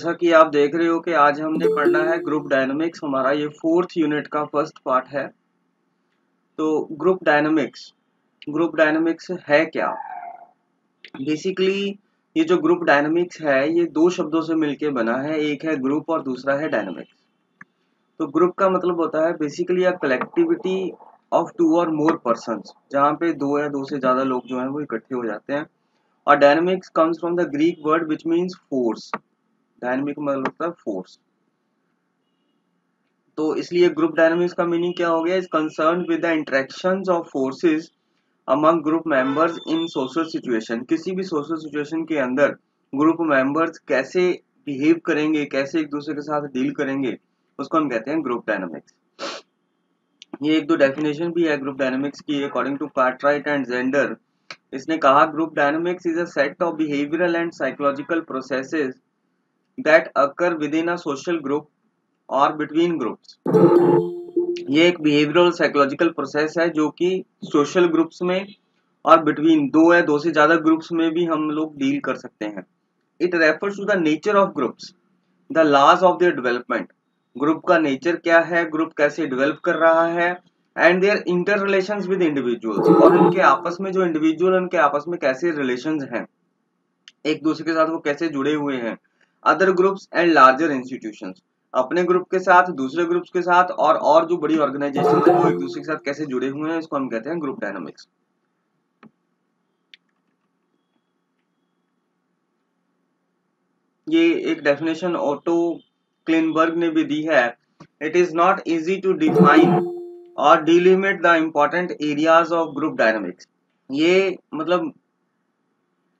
जैसा कि आप देख रहे हो कि आज हमने पढ़ना है ग्रुप डायनामिक्स। हमारा ये 4th यूनिट का फर्स्ट पार्ट है। तो ग्रुप डायनामिक्स है क्या? बेसिकली ये जो ग्रुप डायनामिक्स है ये दो शब्दों से मिलके बना है, एक है ग्रुप और दूसरा है डायनामिक्स। तो ग्रुप का मतलब होता है basically a collectivity of 2 or more persons, जहाँ पे दो या दो से ज्यादा लोग जो हैं वो इकट्ठे हो जाते हैं। और dynamics comes from the Greek word which means force. Dynamic मतलब होता है फोर्स। तो इसलिए ग्रुप डायनामिक्स का मीनिंग क्या हो गया? Is concern with the interactions of forces among group members in social situation. किसी भी सोशल सिचुएशन के अंदर ग्रुप मेंबर्स कैसे बिहेव करेंगे, कैसे एक दूसरे के साथ डील करेंगे, उसको हम कहते हैं ग्रुप डायनामिक्स। ये एक दो डेफिनेशन भी है ग्रुप डायनामिक्स की according to Cartwright and Zander. इसने कहा group dynamics is a set of behavioural and psychological processes that occur within a social group और बिटवीन ग्रुप्स। ये एक बिहेवियरल और साइकोलॉजिकल प्रोसेस है जो कि सोशल ग्रुप्स में और बिटवीन दो या दो से ज्यादा ग्रुप्स में भी हम लोग डील कर सकते हैं। It refers to the nature of groups, the laws of their development. Group का नेचर क्या है, ग्रुप कैसे डेवलप कर रहा है, and their interrelations with individuals, और उनके आपस में जो इंडिविजुअल उनके आपस में कैसे रिलेशंस हैं, एक दूसरे के साथ वो कैसे जुड़े हुए हैं। Other groups and larger institutions, अपने ग्रुप के साथ, दूसरे ग्रुप्स के साथ, और जो बड़ी ऑर्गेनाइजेशन है वो एक दूसरे के साथ कैसे जुड़े हुए हैं, इसको हम कहते हैं ग्रुप डायनामिक्स। ये एक डेफिनेशन ऑटो क्लिनबर्ग ने भी दी है। It is not easy to define और delimit the important areas of group dynamics. ये मतलब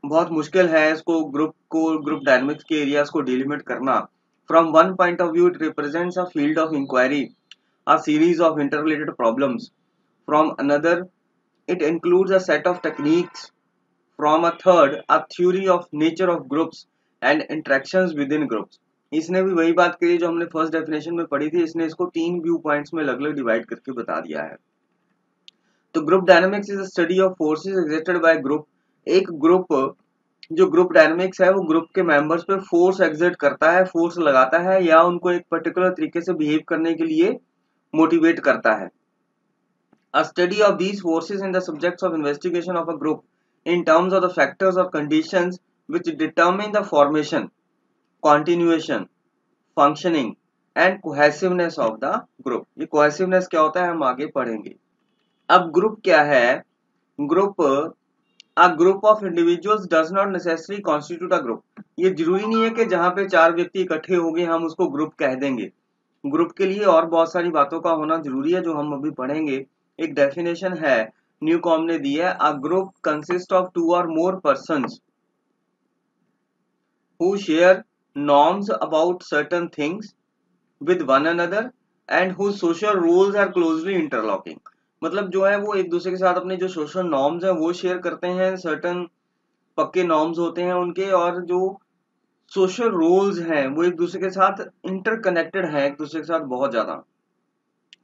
बहुत मुश्किल है इसको ग्रुप डायनामिक्स के एरियाज को डिलिमिट करना। From one point of view it represents a field of inquiry, a series of interrelated problems. From another it includes a set of techniques. From a third, a theory of nature of groups and interactions within groups. इसने भी वही बात कही जो हमने first definition में पढ़ी थी। इसने इसको 3 व्यू पॉइंट्स में अलग अलग डिवाइड करके बता दिया है। तो group dynamics is a study of forces exerted by group. एक ग्रुप, जो ग्रुप डायनामिक्स है वो ग्रुप के मेंबर्स पे फोर्स एक्सर्ट करता है, फोर्स लगाता है, या उनको एक पर्टिकुलर तरीके से बिहेव करने के लिए मोटिवेट करता है। A study of these forces in the subjects of investigation of a group in terms of the factors or conditions which determine the formation, continuation, functioning and cohesiveness of the group. ये cohesiveness क्या होता है हम आगे पढ़ेंगे। अब group क्या है? Group, a group of individuals does not necessarily constitute a group. ये जरूरी नहीं है कि जहां पे 4 व्यक्ति इकट्ठे हो गए हम उसको ग्रुप कह देंगे। ग्रुप के लिए और बहुत सारी बातों का होना जरूरी है जो हम अभी पढ़ेंगे। एक डेफिनेशन है न्यूकॉम ने दी है, a group consist of 2 or more persons who share norms about certain things with one another and who social rules are closely interlocking. मतलब जो है वो एक दूसरे के साथ अपने जो सोशल नॉर्म्स हैं वो शेयर करते हैं, सर्टेन पक्के नॉर्म्स होते हैं उनके, और जो सोशल रूल्स हैं वो एक दूसरे के साथ इंटरकनेक्टेड हैं, एक दूसरे के साथ बहुत ज्यादा।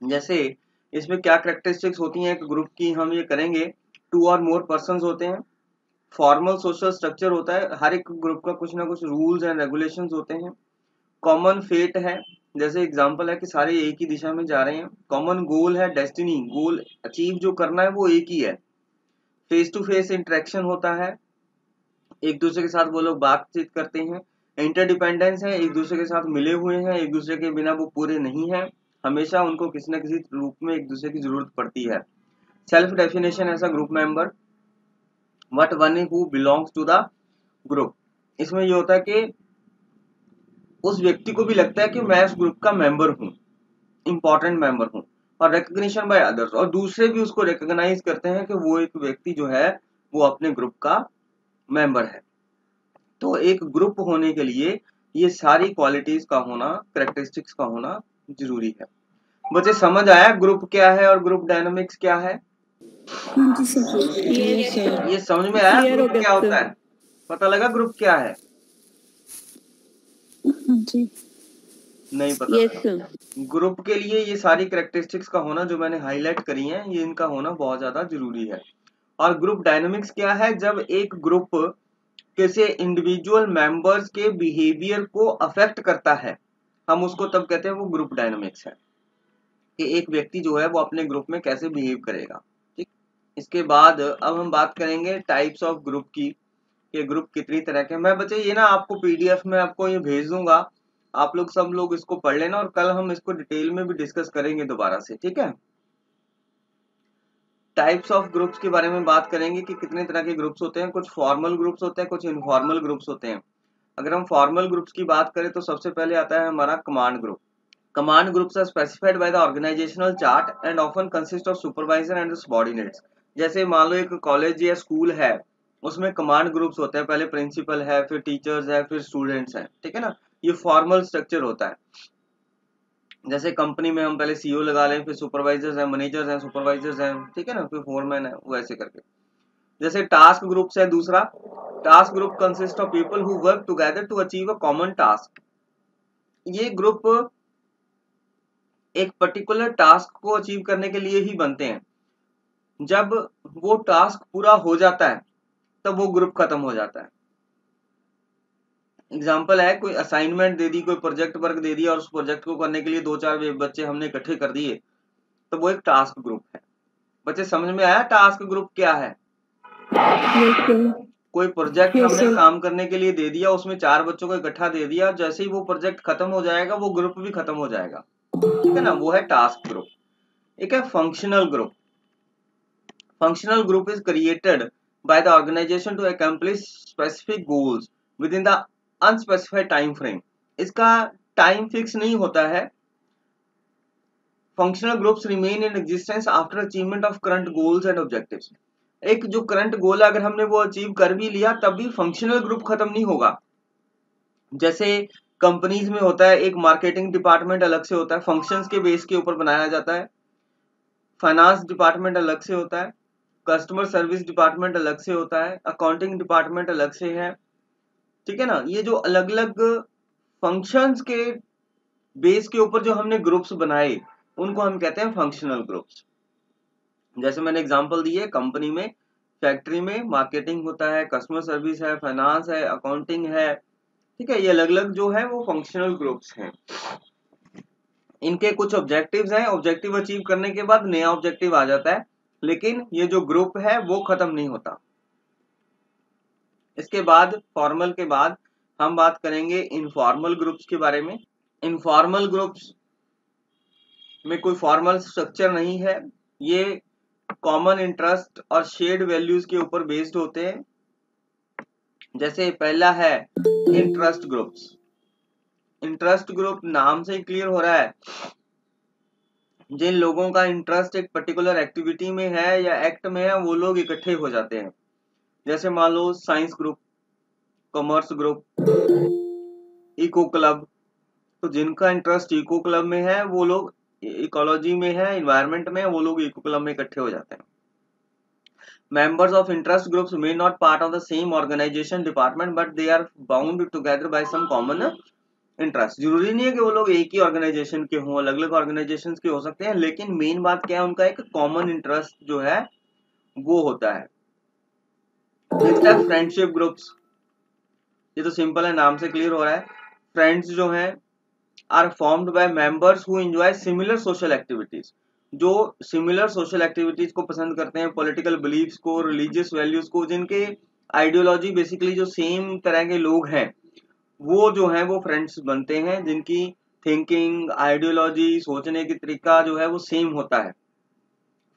जैसे इसमें क्या कैरेक्टरिस्टिक्स होती हैं एक ग्रुप की, हम ये करेंगे। 2 और मोर पर्सन्स होते हैं, फॉर्मल सोशल स्ट्रक्चर होता है, हर एक ग्रुप का कुछ ना कुछ रूल्स एंड रेगुलेशंस होते हैं। कॉमन फेट है, जैसे एग्जांपल है कि सारे एक ही दिशा में जा रहे हैं। कॉमन गोल है, डेस्टिनी, गोल अचीव जो करना है वो एक ही है। फेस टू फेस इंटरेक्शन होता है, एक दूसरे के साथ वो लोग बातचीत करते हैं। इंटरडिपेंडेंस है, एक दूसरे के साथ मिले हुए हैं, एक दूसरे के बिना वो पूरे नहीं है, हमेशा उनको किसी न किसी रूप में एक दूसरे की जरूरत पड़ती है। Self definition as a group member, what one who belongs to the group. इसमें ये होता है कि उस व्यक्ति को भी लगता है कि मैं उस ग्रुप का मेंबर हूँ, इंपॉर्टेंट मेंबर हूँ। और रिकग्निशन बाय अदर्स, और दूसरे भी उसको रिकॉग्नाइज करते हैं कि वो एक व्यक्ति जो है वो अपने ग्रुप का मेंबर है। तो एक ग्रुप होने के लिए ये सारी क्वालिटीज का होना, कैरेक्टरिस्टिक्स का होना जरूरी है। बच्चे समझ आया ग्रुप क्या है और ग्रुप डायनामिक्स क्या है? ये समझ में आया ग्रुप क्या होता है? पता लगा ग्रुप क्या है? जी नहीं पता लगा। ग्रुप के लिए ये सारी कैरेक्टरिस्टिक्स का होना जो मैंने हाईलाइट करी हैं, ये इनका होना बहुत ज्यादा जरूरी है। और ग्रुप डायनामिक्स क्या है? जब एक ग्रुप किसी इंडिविजुअल मेंबर्स के बिहेवियर को अफेक्ट करता है, हम उसको तब कहते हैं वो ग्रुप डायनामिक्स है, कि एक व्यक्ति जो है वो अपने ग्रुप में कैसे बिहेव करेगा। ठीक, इसके बाद अब हम बात करेंगे टाइप्स ऑफ ग्रुप की, कि ग्रुप कितनी तरह के। मैं बच्चे ये ना आपको पीडीएफ में आपको ये भेज दूंगा, आप लोग सब लोग इसको पढ़ लेना और कल हम इसको डिटेल में भी डिस्कस करेंगे दोबारा से, ठीक है। टाइप्स ऑफ ग्रुप्स के बारे में बात करेंगे कि कितने तरह के ग्रुप्स होते हैं। कुछ फॉर्मल ग्रुप्स होते हैं, कुछ इनफॉर्मल ग्रुप्स होते हैं। अगर हम फॉर्मल ग्रुप्स की बात करें तो सबसे पहले आता है हमारा command group. Command groups are specified by the organisational chart and often consist of supervisor and subordinates. जैसे मान लो एक कॉलेज या स्कूल है, उसमें कमांड ग्रुप्स होते हैं, पहले प्रिंसिपल है, फिर टीचर्स है, फिर स्टूडेंट्स हैं, ठीक है ना। ये फॉर्मल स्ट्रक्चर होता है। जैसे कंपनी में हम पहले सीईओ लगा लें, फिर सुपरवाइजर्स हैं, मैनेजर्स हैं, सुपरवाइजर्स हैं, ठीक है ना, फिर फोरमैन है, वैसे करके। जैसे टास्क ग्रुप्स है दूसरा, task group consist of people who work together to achieve a common task. ये ग्रुप एक पर्टिकुलर टास्क को अचीव करने के लिए ही बनते हैं। जब वो टास्क पूरा हो जाता है तब वो ग्रुप खत्म हो जाता है। एग्जाम्पल है, कोई असाइनमेंट दे दी, कोई प्रोजेक्ट वर्क दे दिया और उस प्रोजेक्ट को करने के लिए 2-4 बच्चे हमने इकट्ठे कर दिए, तो वो एक टास्क ग्रुप है। बच्चे समझ में आया टास्क ग्रुप क्या है? कोई प्रोजेक्ट हमने काम करने के लिए दे दिया, उसमें 4 बच्चों को इकट्ठा दे दिया, जैसे ही वो प्रोजेक्ट खत्म हो जाएगा वो ग्रुप भी खत्म हो जाएगा, ठीक है ना, वो है टास्क ग्रुप। एक है functional group. Functional group is created by the organisation to accomplish specific goals within the unspecified time frame. इसका टाइम फिक्स नहीं होता है। Functional groups remain in existence after achievement of current goals and objectives. एक जो current गोल है, अगर हमने वो अचीव कर भी लिया तब भी फंक्शनल ग्रुप खत्म नहीं होगा। जैसे कंपनीज में होता है, एक मार्केटिंग डिपार्टमेंट अलग से होता है, फंक्शंस के बेस के ऊपर बनाया जाता है। फाइनेंस डिपार्टमेंट अलग से होता है, कस्टमर सर्विस डिपार्टमेंट अलग से होता है, अकाउंटिंग डिपार्टमेंट अलग से है, ठीक है ना। ये जो अलग अलग फंक्शंस के बेस के ऊपर जो हमने ग्रुप्स बनाए उनको हम कहते हैं फंक्शनल ग्रुप्स। जैसे मैंने एग्जांपल दी है, कंपनी में, फैक्ट्री में मार्केटिंग होता है, कस्टमर सर्विस है, फाइनेंस है, अकाउंटिंग है, ठीक है। ये अलग अलग जो है वो फंक्शनल ग्रुप्स हैं। इनके कुछ ऑब्जेक्टिव्स हैं, ऑब्जेक्टिव अचीव करने के बाद नया ऑब्जेक्टिव आ जाता है, लेकिन ये जो ग्रुप है वो खत्म नहीं होता। इसके बाद फॉर्मल के बाद हम बात करेंगे इनफॉर्मल ग्रुप्स के बारे में। इनफॉर्मल ग्रुप्स में कोई फॉर्मल स्ट्रक्चर नहीं है, ये कॉमन इंटरेस्ट और शेयर्ड वैल्यूज के ऊपर बेस्ड होते हैं। जैसे पहला है इंटरेस्ट ग्रुप्स। इंटरेस्ट ग्रुप नाम से ही क्लियर हो रहा है, जिन लोगों का इंटरेस्ट एक पर्टिकुलर एक्टिविटी में है या एक्ट में है वो लोग इकट्ठे हो जाते हैं। जैसे मान लो science group, commerce group, eco club. तो जिनका इंटरेस्ट इको क्लब में है वो लोग इकोलॉजी में है, इन्वायरमेंट में, वो लोग इको क्लब में इकट्ठे हो जाते हैं। Members of interest groups may not part of the same organization department but they are bound together by some common interest। जरूरी नहीं है कि वो लोग एक ही ऑर्गेनाइजेशन के हों, अलग अलग ऑर्गेनाइजेशन के हो सकते हैं, लेकिन मेन बात क्या है, उनका एक कॉमन इंटरेस्ट जो है वो होता है। नेक्स्ट है फ्रेंडशिप ग्रुप्स। ये तो सिंपल है, नाम से क्लियर हो रहा है। फ्रेंड्स जो हैं are formed by members who enjoy similar social activities. जो सिमिलर सोशल एक्टिविटीज को पसंद करते हैं, पॉलिटिकल बिलीफ्स को, रिलीजियस वैल्यूज को, जिनके आइडियोलॉजी बेसिकली जो सेम तरह के लोग हैं, वो जो है वो फ्रेंड्स बनते हैं, जिनकी थिंकिंग, आइडियोलॉजी, सोचने की तरीका जो है वो सेम होता है।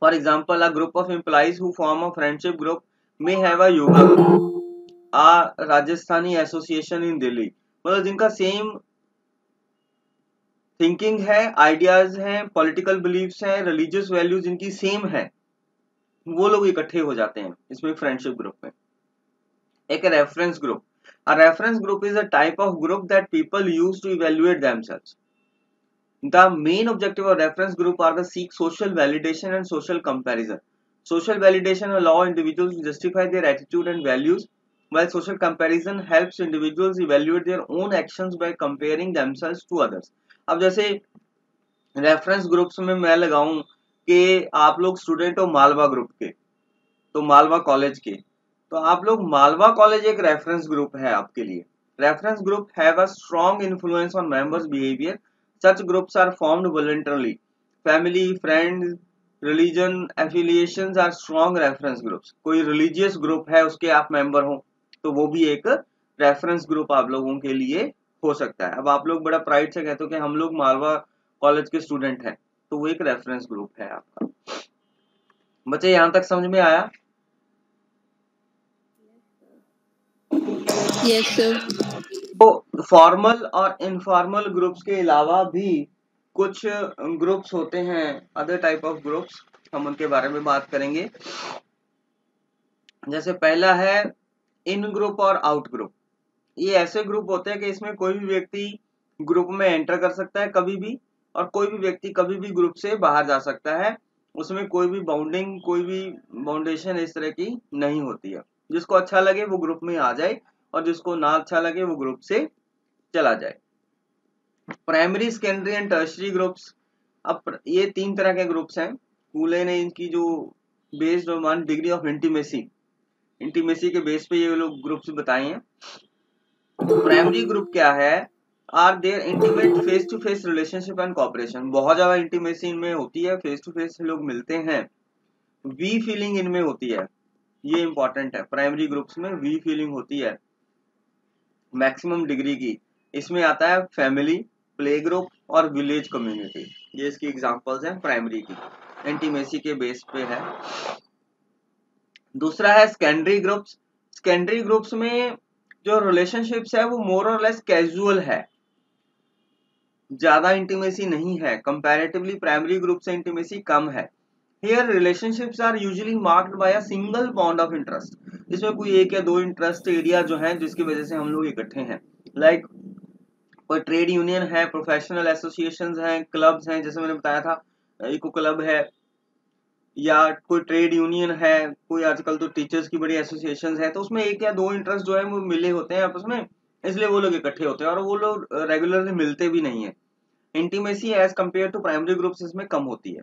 For example, a group of employees who form a friendship group may have a yoga group, a Rajasthani association in Delhi. मतलब जिनका सेम थिंकिंग है, आइडियाज हैं, पॉलिटिकल बिलीफ्स हैं, रिलीजियस वैल्यूज इनकी सेम है, वो लोग इकट्ठे हो जाते हैं इसमें फ्रेंडशिप ग्रुप में। एक reference group. A reference group is a type of group that people use to evaluate themselves. The main objective of reference group are to seek social validation and social comparison. Social validation allow individuals to justify their attitude and values, while social comparison helps individuals evaluate their own actions by comparing themselves to others. अब जैसे reference groups में मैं लगाऊं कि आप लोग student हो Malwa group के, तो मालवा कॉलेज के, तो आप लोग मालवा कॉलेज एक रेफरेंस ग्रुप है आपके लिए। Reference group have a strong influence on members behaviour. Such groups are formed voluntarily. Family, friends, religion affiliations are strong reference groups. कोई रिलीजियस ग्रुप है उसके आप मेंबर हो तो वो भी एक रेफरेंस ग्रुप आप लोगों के लिए हो सकता है। अब आप लोग बड़ा प्राइड से कहते हो कि हम लोग मालवा कॉलेज के स्टूडेंट हैं, तो वो एक रेफरेंस ग्रुप है आपका। बच्चे यहां तक समझ में आया? Yes sir. तो फॉर्मल और इनफॉर्मल ग्रुप्स के अलावा भी कुछ ग्रुप्स होते हैं, अदर टाइप ऑफ ग्रुप्स, हम उनके बारे में बात करेंगे। जैसे पहला है इन ग्रुप और आउट ग्रुप। ये ऐसे ग्रुप होते हैं कि इसमें कोई भी व्यक्ति ग्रुप में एंटर कर सकता है कभी भी, और कोई भी व्यक्ति कभी भी ग्रुप से बाहर जा सकता है। उसमें कोई भी बाउंडिंग, कोई भी बाउंडेशन इस तरह की नहीं होती है। जिसको अच्छा लगे वो ग्रुप में आ जाए, और जिसको ना अच्छा लगे वो ग्रुप से चला जाए। Primary, secondary and tertiary groups. अब ये तीन तरह के ग्रुप्स हैं। कूले ने इनकी जो based on degree of intimacy के बेस पे ये लोग ग्रुप्स बताए हैं। प्राइमरी ग्रुप क्या है? Are there intimate face to face relationship and cooperation. बहुत ज्यादा इंटीमेसी इनमें होती है, फेस टू फेस लोग मिलते हैं, वी फीलिंग इनमें होती है। ये इंपॉर्टेंट है, प्राइमरी ग्रुप्स में वी फीलिंग होती है मैक्सिमम डिग्री की। इसमें आता है फैमिली, प्ले ग्रुप और विलेज कम्युनिटी। ये इसकी एग्जांपल्स हैं प्राइमरी की, इंटीमेसी के बेस पे है। दूसरा है सेकेंडरी ग्रुप्स। सेकेंडरी ग्रुप्स में जो रिलेशनशिप्स है वो मोर और लेस कैजुअल है, ज्यादा इंटीमेसी नहीं है। कंपैरेटिवली प्राइमरी ग्रुप से इंटीमेसी कम है। Here relationships are usually marked by a single bond of interest. इसमें कोई एक या दो इंटरेस्ट एरिया जो है जिसकी वजह से हम लोग इकट्ठे हैं। लाइक कोई ट्रेड यूनियन है, प्रोफेशनल एसोसिएशंस हैं, क्लब्स हैं, जैसे मैंने बताया था इको क्लब है, या कोई ट्रेड यूनियन है, कोई आजकल तो टीचर्स की बड़ी एसोसिएशन है। तो उसमें एक या दो इंटरेस्ट जो है वो मिले होते हैं आपस में, इसलिए वो लोग इकट्ठे होते हैं, और वो लोग रेगुलरली मिलते भी नहीं है। Intimacy as compared to primary groups इसमें कम होती है।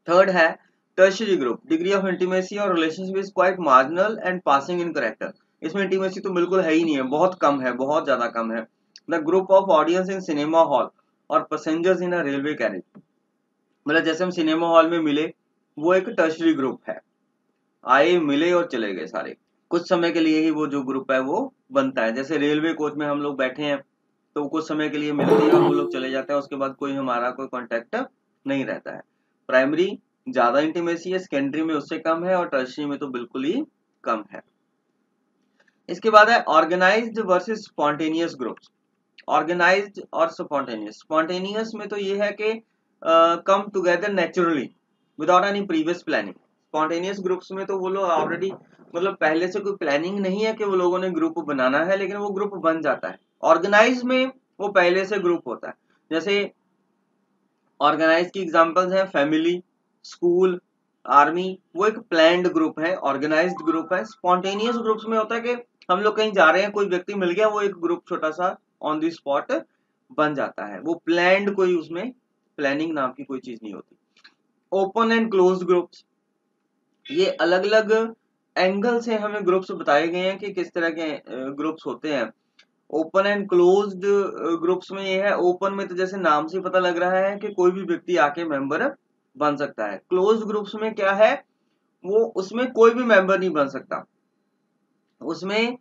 थर्ड है tertiary group. Degree of intimacy और relationship is quite marginal and passing in character. इसमें इंटीमेसी तो बिल्कुल है ही नहीं है, बहुत कम है, बहुत ज्यादा कम है। The group of audience in cinema hall और पैसेंजर्स इन अ रेलवे कैरेज। मतलब जैसे हम सिनेमा हॉल में मिले, वो एक टर्शियरी ग्रुप है। आए, मिले और चले गए सारे। कुछ समय के लिए ही वो जो ग्रुप है वो बनता है। जैसे रेलवे कोच में हम लोग बैठे हैं तो कुछ समय के लिए मिलते हैं और वो लोग चले जाते हैं, उसके बाद कोई हमारा कोई कांटेक्ट नहीं रहता है। प्राइमरी ज्यादा इंटीमेसी है, सेकेंडरी में उससे कम है, और टर्शियरी में तो बिल्कुल ही कम है। इसके बाद है organised versus spontaneous groups. Organised और स्पॉन्टेनियस। स्पॉन्टेनियस में तो ये है कि come together naturally without any previous planning. Spontaneous groups में तो वो लोग ऑलरेडी, मतलब पहले से कोई प्लानिंग नहीं है कि वो लोगों ने ग्रुप बनाना है, लेकिन वो ग्रुप बन जाता है। ऑर्गेनाइज में वो पहले से ग्रुप होता है। जैसे ऑर्गेनाइज की एग्जांपल्स हैं फैमिली, स्कूल, आर्मी। वो एक प्लान्ड ग्रुप है, ऑर्गेनाइज्ड ग्रुप है। स्पॉन्टेनियस ग्रुप्स में होता है कि हम लोग कहीं जा रहे हैं, कोई व्यक्ति मिल गया, वो एक ग्रुप छोटा सा ऑन द स्पॉट बन जाता है। वो प्लान्ड, कोई उसमें प्लानिंग नाम की कोई चीज नहीं होती। ओपन एंड क्लोज ग्रुप्स, ये अलग अलग एंगल से हमें ग्रुप्स बताए गए हैं कि किस तरह के ग्रुप्स होते हैं। ओपन एंड क्लोज्ड ग्रुप्स में ये है, ओपन में तो जैसे नाम से पता लग रहा है कि कोई भी व्यक्ति आके मेंबर बन सकता है। क्लोज ग्रुप्स में क्या है, वो उसमें कोई भी मेंबर नहीं बन सकता। उसमें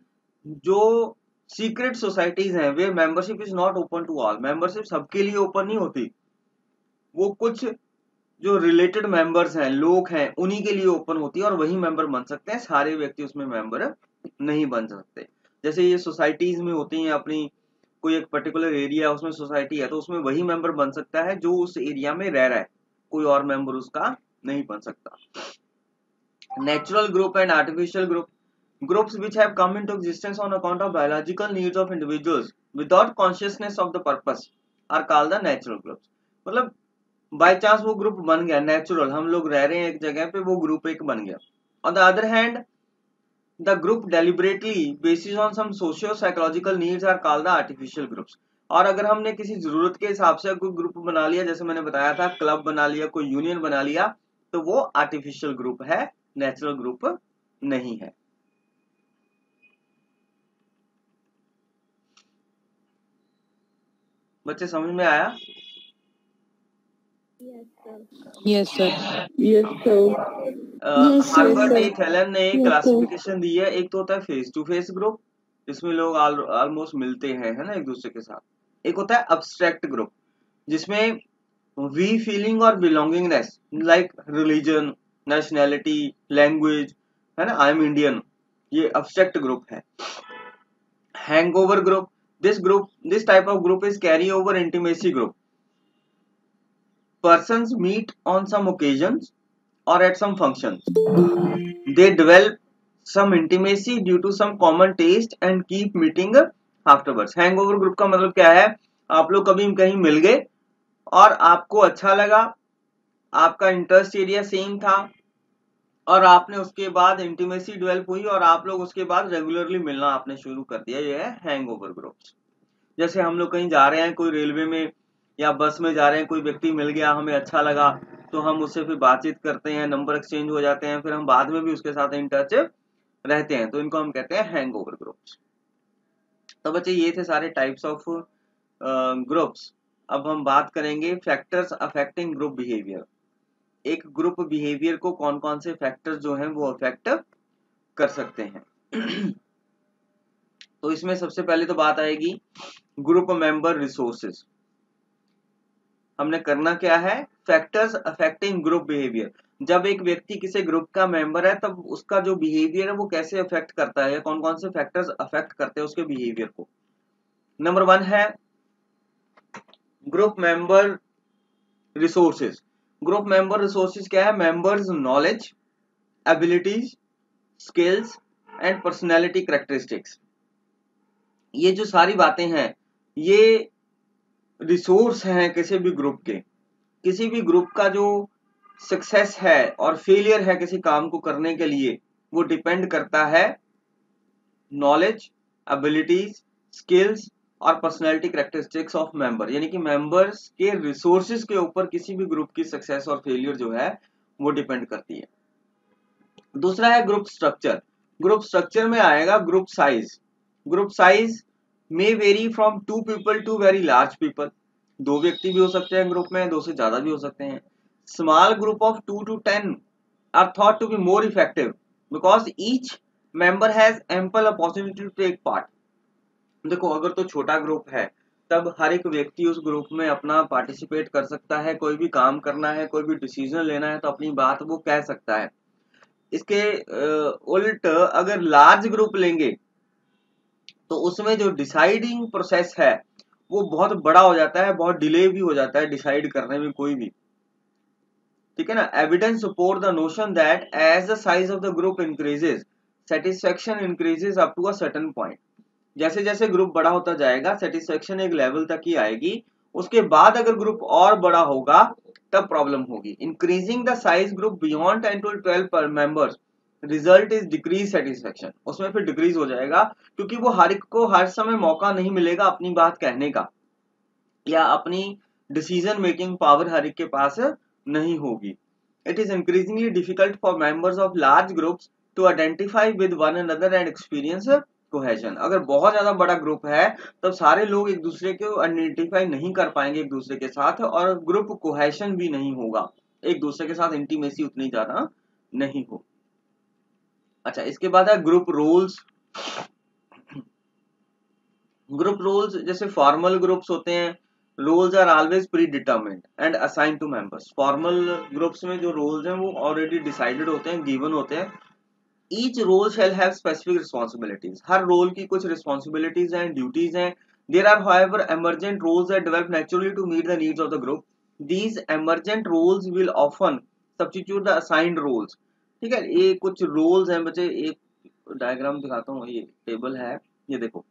जो सीक्रेट सोसाइटीज हैं वे membership is not open to all. Membership सबके लिए ओपन नहीं होती, वो कुछ जो रिलेटेड मेंबर्स हैं, लोग हैं, उन्हीं के लिए ओपन होती है, और वही मेंबर बन सकते हैं। सारे व्यक्ति उसमें मेंबर नहीं बन सकते। जैसे ये सोसाइटीज में होती हैं अपनी, कोई एक पर्टिकुलर एरिया उसमें सोसाइटी है, तो उसमें वही मेंबर बन सकता है जो उस एरिया में रह रहा है, कोई और मेंबर उसका नहीं बन सकता। Natural group and artificial group. Groups which have come into existence on account of biological needs of individuals without consciousness of the purpose are called the natural groups। मतलब बाय चांस वो group बन गया, natural, हम लोग रह रहे हैं एक जगह पे, वो ग्रुप एक बन गया। On the other hand the group deliberately basis on some socio psychological needs are called the artificial groups. और अगर हमने किसी जरूरत के हिसाब से कोई ग्रुप बना लिया, जैसे मैंने बताया था क्लब बना लिया, कोई यूनियन बना लिया, तो वो आर्टिफिशियल ग्रुप है, नेचुरल ग्रुप नहीं है। बच्चे समझ में आया? Yes sir. Harvard H Helen ने क्लासिफिकेशन दी है। एक तो होता है फेस टू फेस ग्रुप, जिसमें लोग ऑलमोस्ट मिलते हैं, है ना, एक दूसरे के साथ। एक होता है अब्स्ट्रैक्ट ग्रुप, जिसमें वी फीलिंग और belongingness like religion, nationality, language, है ना, आई एम इंडियन, ये अब्स्ट्रैक्ट ग्रुप है। Hangover group, this type of group is carry over intimacy group. Persons meet on some occasions or at some functions. They develop some intimacy due to some common taste and keep meeting afterwards. Hangover group का मतलब क्या है? आप लोग कभी कहीं मिल गए और आपको अच्छा लगा, आपका इंटरेस्ट एरिया सेम था, और आपने उसके बाद इंटीमेसी डेवलप हुई और आप लोग उसके बाद रेगुलरली मिलना आपने शुरू कर दिया। ये है हैंगओवर ग्रुप्स। जैसे हम लोग कहीं जा रहे हैं, कोई रेलवे में या बस में जा रहे हैं, कोई व्यक्ति मिल गया, हमें अच्छा लगा, तो हम उससे फिर बातचीत करते हैं, नंबर एक्सचेंज हो जाते हैं, फिर हम बाद में भी उसके साथ इन टच रहते हैं, तो इनको हम कहते हैं हैंगओवर ग्रुप्स। तो बच्चे ये थे सारे टाइप्स ऑफ ग्रुप्स। अब हम बात करेंगे फैक्टर्स अफेक्टिंग ग्रुप बिहेवियर। एक ग्रुप बिहेवियर को कौन कौन से फैक्टर्स जो हैं वो अफेक्ट कर सकते हैं। तो इसमें सबसे पहले तो बात आएगी ग्रुप मेंबर रिसोर्सेज। हमने करना क्या है? Factors affecting group behaviour. जब एक व्यक्ति किसी ग्रुप का मेंबर है, तब उसका जो बिहेवियर है वो कैसे अफेक्ट करता है, कौन कौन से फैक्टर्स अफेक्ट करते हैं उसके बिहेवियर को। नंबर 1 है group member resources. Group member resources क्या है? Members knowledge, abilities, skills and personality characteristics. ये जो सारी बातें हैं, ये रिसोर्स हैं किसी भी ग्रुप के। किसी भी ग्रुप का जो सक्सेस है और फेलियर है किसी काम को करने के लिए, वो डिपेंड करता है नॉलेज, एबिलिटीज, स्किल्स और पर्सनैलिटी कैरेक्टरिस्टिक्स ऑफ मेंबर। यानी कि मेंबर्स के रिसोर्सेज के ऊपर किसी भी ग्रुप की सक्सेस और फेलियर जो है वो डिपेंड करती है। दूसरा है ग्रुप स्ट्रक्चर। ग्रुप स्ट्रक्चर में आएगा group size. Group size may vary from 2 people to very large people. 2 व्यक्ति भी हो सकते हैं ग्रुप में, 2 से ज्यादा भी हो सकते हैं। Small group of 2 to 10 are thought to be more effective because each member has ample opportunity to take part. देखो, अगर तो छोटा ग्रुप है तब हर एक व्यक्ति उस ग्रुप में अपना पार्टिसिपेट कर सकता है, कोई भी काम करना है, कोई भी डिसीजन लेना है तो अपनी बात वो कह सकता है। इसके उल्ट अगर लार्ज ग्रुप लेंगे तो उसमें जो डिसाइडिंग प्रोसेस है वो बहुत बड़ा हो जाता है, बहुत डिले भी हो जाता है डिसाइड करने में कोई भी। ठीक है ना? Evidence support the notion that as the size of the group increases satisfaction increases up to a certain point. जैसे जैसे ग्रुप बड़ा होता जाएगा सेटिस्फेक्शन एक लेवल तक ही आएगी, उसके बाद अगर ग्रुप और बड़ा होगा तब प्रॉब्लम होगी। Increasing the size group beyond 10 to 12 members result is decrease satisfaction. उसमें फिर डिक्रीज हो जाएगा, क्योंकि वो हर एक को हर समय मौका नहीं मिलेगा अपनी बात कहने का, या अपनी डिसीजन मेकिंग पावर हर एक के पास नहीं होगी। It is increasingly difficult for members of large groups to identify with one another and experience cohesion. अगर बहुत ज्यादा बड़ा ग्रुप है तब सारे लोग एक दूसरे को आइडेंटिफाई नहीं कर पाएंगे एक दूसरे के साथ, और ग्रुप कोहेजन भी नहीं होगा, एक दूसरे के साथ इंटीमेसी उतनी ज्यादा नहीं हो। अच्छा, इसके बाद है ग्रुप रोल्स। ग्रुप रोल्स जैसे फॉर्मल ग्रुप्स होते हैं, roles are always predetermined and assign to members. Formal groups में जो रोल्स हैं वो ऑलरेडी डिसाइडेड होते हैं, गिवन होते हैं। Each role shall have specific responsibilities. हर रोल की कुछ रिस्पॉन्सिबिलिटीज हैं, ड्यूटीज हैं। There are however emergent roles that develop naturally to meet the needs of the group. These emergent roles will often substitute the assigned roles. ठीक है, ये कुछ roles हैं बच्चे, एक डायग्राम दिखाता हूँ, ये टेबल है, ये देखो।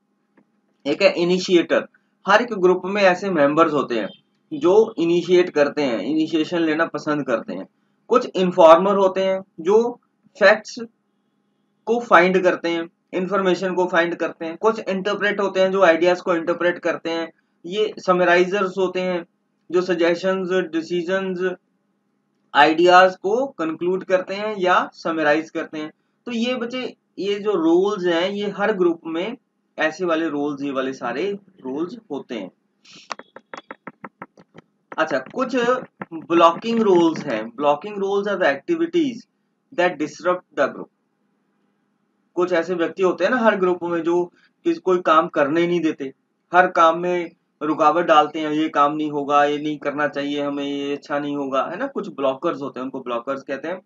एक है इनिशिएटर। हर एक ग्रुप में ऐसे मेंबर्स होते हैं जो इनिशिएट करते हैं, इनिशिएशन लेना पसंद करते हैं। कुछ इन्फॉर्मर होते हैं जो फैक्ट्स को फाइंड करते हैं, इंफॉर्मेशन को फाइंड करते हैं। कुछ इंटरप्रेट होते हैं जो आइडियाज को इंटरप्रेट करते हैं। ये समराइजर्स होते हैं जो सजेशंस, डिसीजंस, आइडियाज को कंक्लूड करते हैं या समराइज करते हैं। तो ये बच्चे, ये जो रोल्स हैं ये हर ग्रुप में ऐसे वाले रोल्स, ये वाले सारे रोल्स होते हैं। अच्छा, कुछ ब्लॉकिंग रूल्स हैं। Blocking rules are the activities that disrupt the group. कुछ ऐसे व्यक्ति होते हैं ना हर ग्रुप में जो कोई काम करने नहीं देते, हर काम में रुकावट डालते हैं, ये काम नहीं होगा, ये नहीं करना चाहिए हमें, ये अच्छा नहीं होगा, है ना। कुछ ब्लॉकर्स होते हैं, उनको ब्लॉकर्स कहते हैं।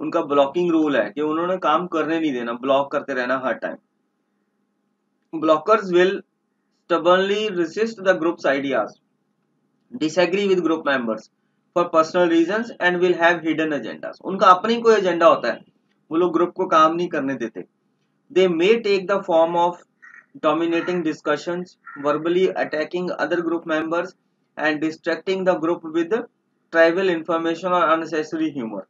उनका ब्लॉकिंग रूल है कि उन्होंने काम करने नहीं देना, ब्लॉक करते रहना हर time. Blockers will stubbornly resist the group's ideas, disagree with group members for personal reasons and will have hidden agendas। उनका अपनी कोई एजेंडा होता है, वो लोग ग्रुप को काम नहीं करने देते। They may take the form of dominating discussions, verbally attacking other group members and distracting the group with trivial information or unnecessary humor।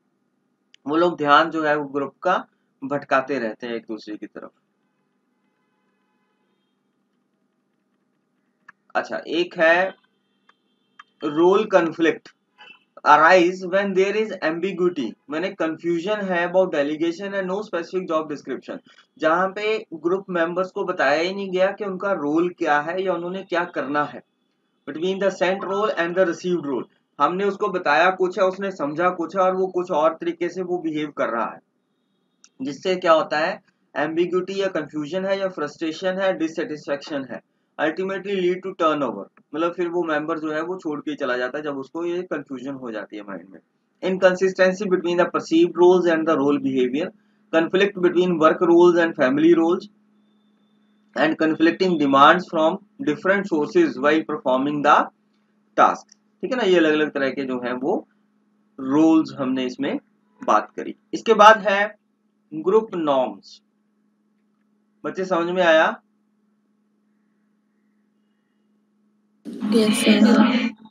वो लोग ध्यान जो है वो ग्रुप का भटकाते रहते हैं एक दूसरे की तरफ। अच्छा, एक है role conflict arise when there is ambiguity, मैंने confusion है about delegation and no specific job description। जहां पे ग्रुप मेंबर्स को बताया ही नहीं गया कि उनका रोल क्या है या उन्होंने क्या करना है। Between the sent role and the received role, हमने उसको बताया कुछ है, उसने समझा कुछ है और वो कुछ और तरीके से वो बिहेव कर रहा है, जिससे क्या होता है, एम्बिग्यूटी या कंफ्यूजन है या फ्रस्ट्रेशन है, डिससेटिस्फेक्शन है, ultimately lead to turnover. मतलब फिर वो मेंबर जो है वो छोड़ के चला जाता है जब उसको ये कंफ्यूजन हो जाती है माइंड में। Inconsistency between the perceived roles and the role behaviour, conflict between work roles and family roles, and conflicting demands from different sources while performing the task। ठीक है ना, ये अलग अलग तरह के जो है वो रोल्स हमने इसमें बात करी। इसके बाद है ग्रुप नॉर्म्स। बच्चे समझ में आया? Yes, sir.